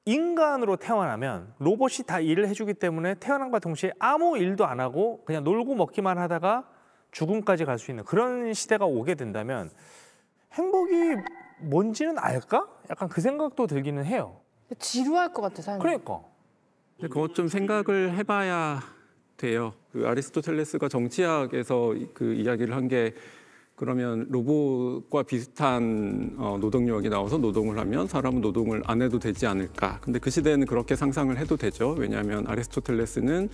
인간으로 태어나면 로봇이 다 일을 해주기 때문에 태어남과 동시에 아무 일도 안 하고 그냥 놀고 먹기만 하다가 죽음까지 갈 수 있는 그런 시대가 오게 된다면 행복이 뭔지는 알까? 약간 그 생각도 들기는 해요. 지루할 것 같아, 삶이. 그러니까. 근데 그것 좀 생각을 해봐야 돼요. 그 아리스토텔레스가 정치학에서 그 이야기를 한 게 그러면 로봇과 비슷한 노동력이 나와서 노동을 하면 사람은 노동을 안 해도 되지 않을까. 근데 그 시대에는 그렇게 상상을 해도 되죠. 왜냐하면 아리스토텔레스는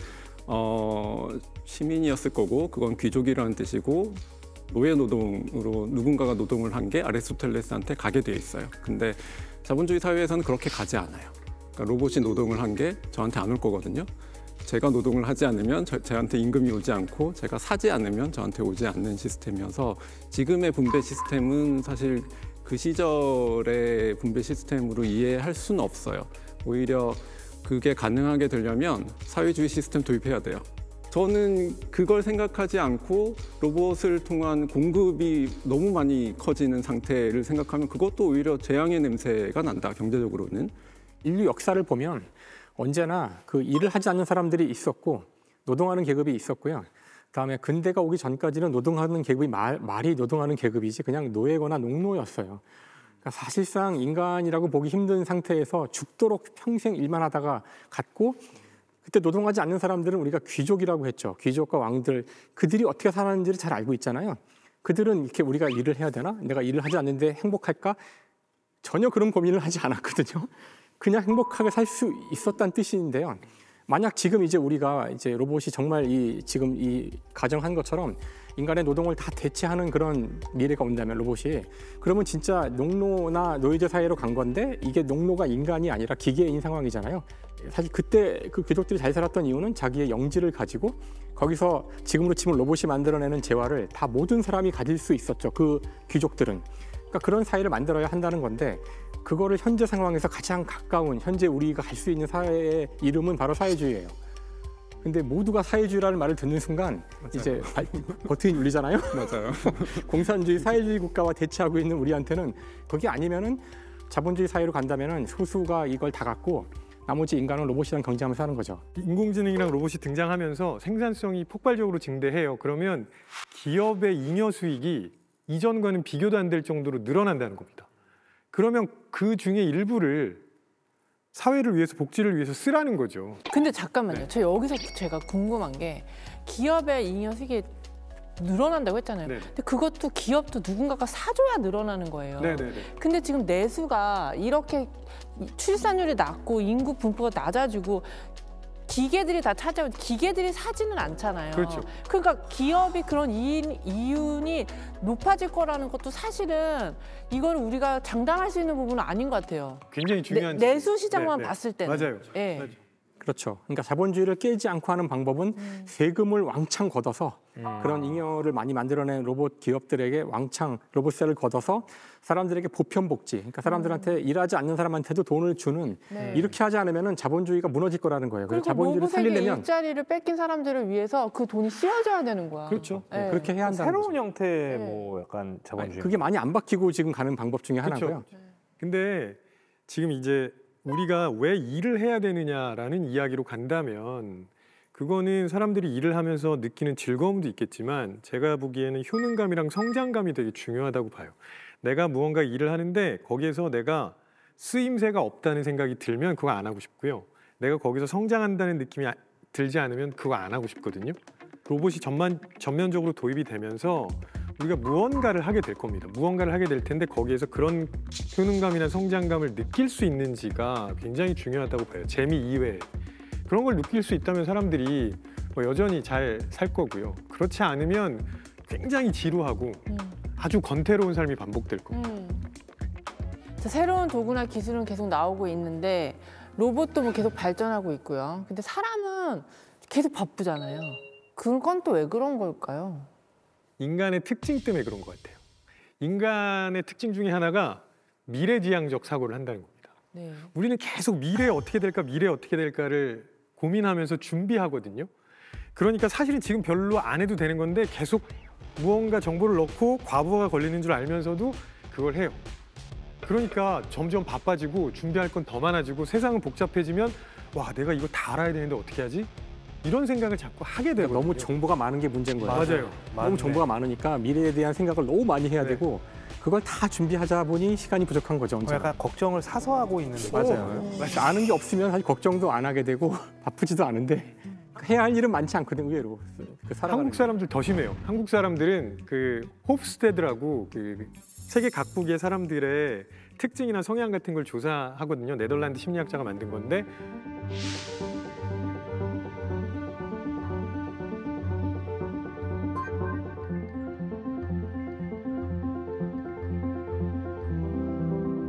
시민이었을 거고 그건 귀족이라는 뜻이고 노예 노동으로 누군가가 노동을 한 게 아리스토텔레스한테 가게 돼 있어요. 근데 자본주의 사회에서는 그렇게 가지 않아요. 그러니까 로봇이 노동을 한 게 저한테 안 올 거거든요. 제가 노동을 하지 않으면 저한테 임금이 오지 않고 제가 사지 않으면 저한테 오지 않는 시스템이어서 지금의 분배 시스템은 사실 그 시절의 분배 시스템으로 이해할 수는 없어요. 오히려 그게 가능하게 되려면 사회주의 시스템 도입해야 돼요. 저는 그걸 생각하지 않고 로봇을 통한 공급이 너무 많이 커지는 상태를 생각하면 그것도 오히려 재앙의 냄새가 난다, 경제적으로는. 인류 역사를 보면 언제나 그 일을 하지 않는 사람들이 있었고 노동하는 계급이 있었고요. 그다음에 근대가 오기 전까지는 노동하는 계급이 말이 노동하는 계급이지 그냥 노예거나 농노였어요. 그러니까 사실상 인간이라고 보기 힘든 상태에서 죽도록 평생 일만 하다가 갔고 그때 노동하지 않는 사람들은 우리가 귀족이라고 했죠. 귀족과 왕들, 그들이 어떻게 살았는지를 잘 알고 있잖아요. 그들은 이렇게 우리가 일을 해야 되나? 내가 일을 하지 않는데 행복할까? 전혀 그런 고민을 하지 않았거든요. 그냥 행복하게 살 수 있었다는 뜻인데요. 만약 지금 이제 우리가 이제 로봇이 정말 지금 이 가정한 것처럼 인간의 노동을 다 대체하는 그런 미래가 온다면 로봇이 그러면 진짜 농노나 노예제 사회로 간 건데 이게 농노가 인간이 아니라 기계인 상황이잖아요. 사실 그때 그 귀족들이 잘 살았던 이유는 자기의 영지를 가지고 거기서 지금으로 치면 로봇이 만들어내는 재화를 다 모든 사람이 가질 수 있었죠. 그 귀족들은. 그러니까 그런 사회를 만들어야 한다는 건데 그거를 현재 상황에서 가장 가까운 현재 우리가 갈 수 있는 사회의 이름은 바로 사회주의예요. 근데 모두가 사회주의라는 말을 듣는 순간 맞아요. 이제 버튼이 눌리잖아요. 맞아요. 공산주의, 사회주의 국가와 대치하고 있는 우리한테는 그게 아니면은 자본주의 사회로 간다면은 소수가 이걸 다 갖고 나머지 인간은 로봇이랑 경쟁하면서 하는 거죠. 인공지능이랑 로봇이 등장하면서 생산성이 폭발적으로 증대해요. 그러면 기업의 잉여 수익이 이전과는 비교도 안 될 정도로 늘어난다는 겁니다. 그러면 그 중에 일부를 사회를 위해서 복지를 위해서 쓰라는 거죠. 근데 잠깐만요. 저 여기서 제가 궁금한 게 기업의 잉여 수익이 늘어난다고 했잖아요. 네네. 근데 그것도 기업도 누군가가 사줘야 늘어나는 거예요. 네네네. 근데 지금 내수가 이렇게 출산율이 낮고 인구 분포가 낮아지고 기계들이 다 차지하고 기계들이 사지는 않잖아요. 그렇죠. 그러니까 기업이 그런 이윤이 높아질 거라는 것도 사실은 이걸 우리가 장담할 수 있는 부분은 아닌 것 같아요. 굉장히 중요한 내수 시장만 네, 네. 봤을 때는. 맞아요. 네. 맞아요. 그렇죠. 그러니까 자본주의를 깨지 않고 하는 방법은 세금을 왕창 걷어서 그런 잉여를 많이 만들어낸 로봇 기업들에게 왕창 로봇세를 걷어서 사람들에게 보편 복지, 그러니까 사람들한테 일하지 않는 사람한테도 돈을 주는 이렇게 하지 않으면 자본주의가 무너질 거라는 거예요. 그래서 자본주의를 살리려면 일자리를 뺏긴 사람들을 위해서 그 돈이 씌워져야 되는 거야. 그렇죠. 네. 그렇게 해야 한다는 새로운 거죠. 형태의 뭐 약간 자본주의. 그게 많이 안 바뀌고 지금 가는 방법 중에 그렇죠. 하나고요. 근데 지금 이제 우리가 왜 일을 해야 되느냐라는 이야기로 간다면 그거는 사람들이 일을 하면서 느끼는 즐거움도 있겠지만 제가 보기에는 효능감이랑 성장감이 되게 중요하다고 봐요. 내가 무언가 일을 하는데 거기에서 내가 쓰임새가 없다는 생각이 들면 그거 안 하고 싶고요. 내가 거기서 성장한다는 느낌이 들지 않으면 그거 안 하고 싶거든요. 로봇이 전면적으로 도입이 되면서 우리가 무언가를 하게 될 겁니다. 무언가를 하게 될 텐데 거기에서 그런 효능감이나 성장감을 느낄 수 있는지가 굉장히 중요하다고 봐요. 재미 이외에. 그런 걸 느낄 수 있다면 사람들이 여전히 잘 살 거고요. 그렇지 않으면 굉장히 지루하고 아주 권태로운 삶이 반복될 겁니다. 새로운 도구나 기술은 계속 나오고 있는데 로봇도 뭐 계속 발전하고 있고요. 근데 사람은 계속 바쁘잖아요. 그건 또 왜 그런 걸까요? 인간의 특징 때문에 그런 것 같아요. 인간의 특징 중에 하나가 미래지향적 사고를 한다는 겁니다. 네. 우리는 계속 미래에 어떻게 될까, 미래에 어떻게 될까를 고민하면서 준비하거든요. 그러니까 사실은 지금 별로 안 해도 되는 건데 계속 무언가 정보를 넣고 과부하가 걸리는 줄 알면서도 그걸 해요. 그러니까 점점 바빠지고 준비할 건 더 많아지고 세상은 복잡해지면 와 내가 이거 다 알아야 되는데 어떻게 하지? 이런 생각을 자꾸 하게 되거든요. 너무 정보가 많은 게 문제인 거예요. 맞아요. 너무 정보가 많으니까 미래에 대한 생각을 너무 많이 해야 되고 그걸 다 준비하자 보니 시간이 부족한 거죠. 언제나. 약간 걱정을 사서 하고 있는 느낌. 맞아요. 아는 게 없으면 사실 걱정도 안 하게 되고 바쁘지도 않은데 해야 할 일은 많지 않거든 의외로. 한국 사람들 더 심해요. 한국 사람들은 그 호프스테드라고 그 세계 각국의 사람들의 특징이나 성향 같은 걸 조사하거든요. 네덜란드 심리학자가 만든 건데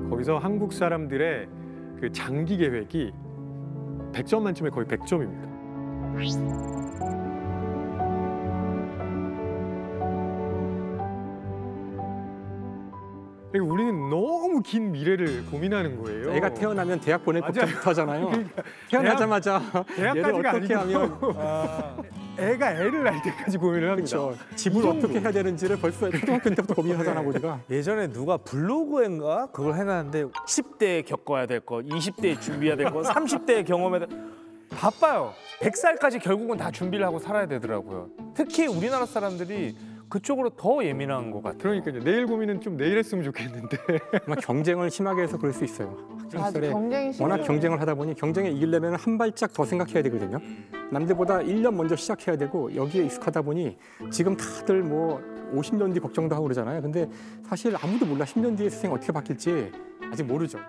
거기서 한국 사람들의 그 장기 계획이 100점 만점에 거의 100점입니다. 그러니까 우리는 너무 긴 미래를 고민하는 거예요. 애가 태어나면 대학 보낼 맞아요. 걱정부터 하잖아요. 그러니까 태어나자마자 얘를 대학까지가 어떻게 아니고 하면 애가 애를 낳을 때까지 고민을 합니다. 그렇죠. 집을 이 정도. 어떻게 해야 되는지를 벌써 초등학교 때부터 고민하잖아 우리가. 예전에 누가 블로그인가 그걸 해놨는데 10대에 겪어야 될 것, 20대에 준비해야 될 것, 30대에 경험해야 될 바빠요. 100살까지 결국은 다 준비를 하고 살아야 되더라고요. 특히 우리나라 사람들이 그쪽으로 더 예민한 것 같아요. 그러니까요. 내일 고민은 좀 내일 했으면 좋겠는데. 아마 경쟁을 심하게 해서 그럴 수 있어요. 학창 맞아, 시절에 경쟁이 워낙 심해요. 경쟁을 하다 보니 경쟁에 이기려면 한 발짝 더 생각해야 되거든요. 남들보다 1년 먼저 시작해야 되고 여기에 익숙하다 보니 지금 다들 뭐 50년 뒤 걱정도 하고 그러잖아요. 근데 사실 아무도 몰라 10년 뒤에 세상이 어떻게 바뀔지 아직 모르죠.